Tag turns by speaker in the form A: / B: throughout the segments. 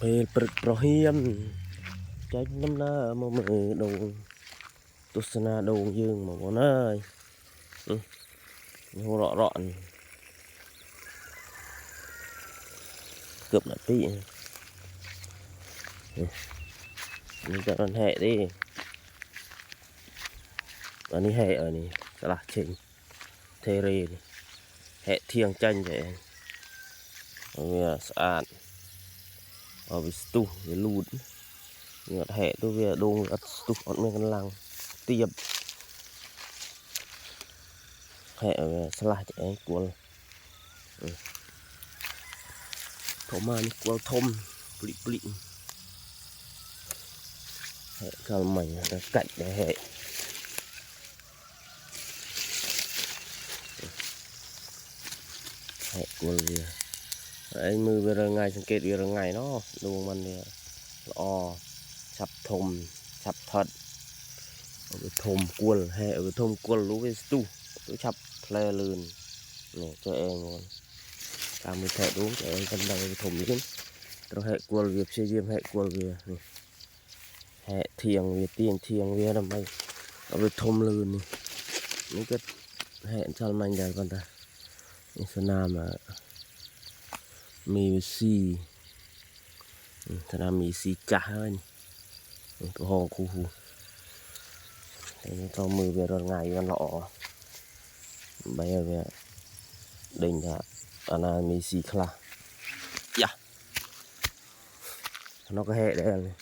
A: ពេលព្រឹកប្រហៀមចាញ់ដំណើរមកមើលដងទស្សនាដងយើងមកបងអើយហូររ៉ក់เกือบนาทีนี่จะรันแห่ดิอันนี้แห่อันนี้สลักเชงเทเรนแห่เที่ยงจันvậyเอาเวียสะอาดเอาไปสตูไปลูดเงือแห่ตัวเวียดงอัดสตูอัดเมื่อกันลังเตียบแห่เวียสลักจะเองกวนถมมานี่กวนทมปลิปลิแห่ข้าวใหม่แล้วกัดแห่แห่กวนเวียไอ้มือเวลาไงสังเกตเวลาไงเนาะดูมันเนี่ยละฉับทมฉับทัดเอาไปทมกวนแห่เอาไปทมกวนรู้ไปตู้ตัวฉับแพลลืนเนี่ยเจ้าเองมันตามมือแทะดูเจ้าเองกำลังไปทมนี่เราแห่กวนเวียบเชี่ยเยี่ยมแห่กวนเวียนี่แห่เทียงเวียเตียงเทียงเวียทำไมเอาไปทมลืนนี่ก็แห่ชัลมันใหญ่กันตานี่สนามอ่ะมีซีสนามมีซีจ่าเลยนี่ตัวห้องคู่หูเจ้ามือเวลาไงกันหล่อใบเวลเด้งจะอันนั้นมีซีคลาอย่าnó có hệ đấy này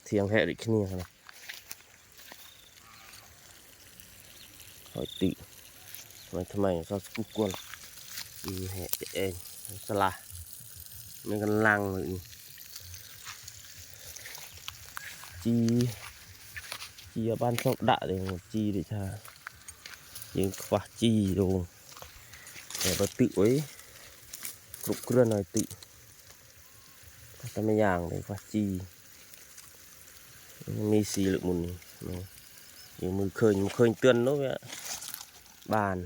A: thiêng hệ để kia này hỏi tị màทำไมsaoกุกวนมีแห่เองสลามันกันลังเลยจีบ้านชอบด่าเลยจีดิช่ายิงขวาจีดูแต่ประตูไว้กรุบกระหน่อยติทำไม่ยางเลยขวาจีมีสีเหลืองมุนอย่างมือเคยเตือนนู้นเนี่ยบาน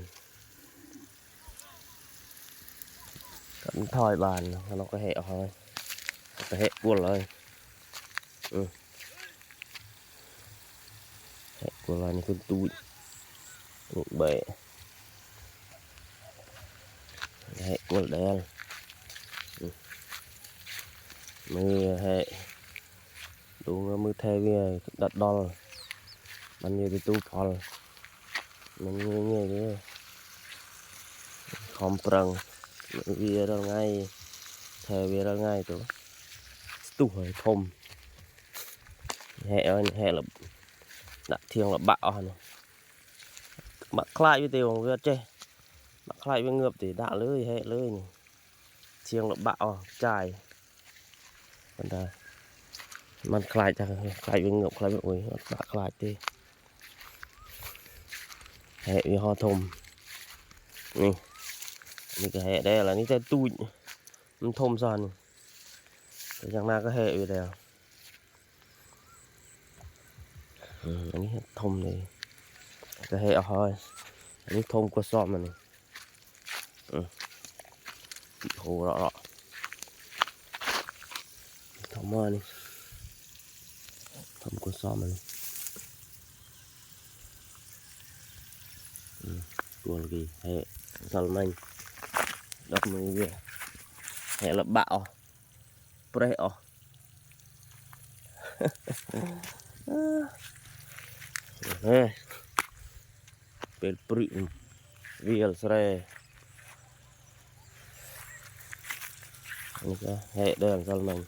A: ถอยบานnó có hệ thôi có hệ buồn rồi hệ buồn rồi con tui bể hệ buồn đen mưa hệ đúng mưa thay về đặt đoมันอยู่ในตู้พอลมันเงี้ยเลยคอมปรังเวียเราไงแทเวียเราไงตัวตู้หอยทมแห่ละดักเทียงละบะอ่ะบะคลายวิเตียวเวียเจ้บะคลายวิเงือบตีด่าเลยแห่เลยนี่เทียงละบะอ่ะจ่ายมันคลายจากคลายวิเงือบคลายวิโอ้ยบะคลายตีแห่วิหอทมนี่ก็แห่ได้แล้วนี่จะตูดมันทมซอนแต่อย่างนั้นก็แห่อยู่แล้วอันนี้ทมเลยก็แห่เอาหอยอันนี้ทมกว่าซอมมันนี่โหเราทมมานี่ทมกว่าซอมมันตัวลกี้แห่สลมันđậpมือเวียแห่ละบะอ๋อเปรย์อ๋อเฮ้เป็นปริมเวียลสเรนี่ก็แห่เดินสลมัน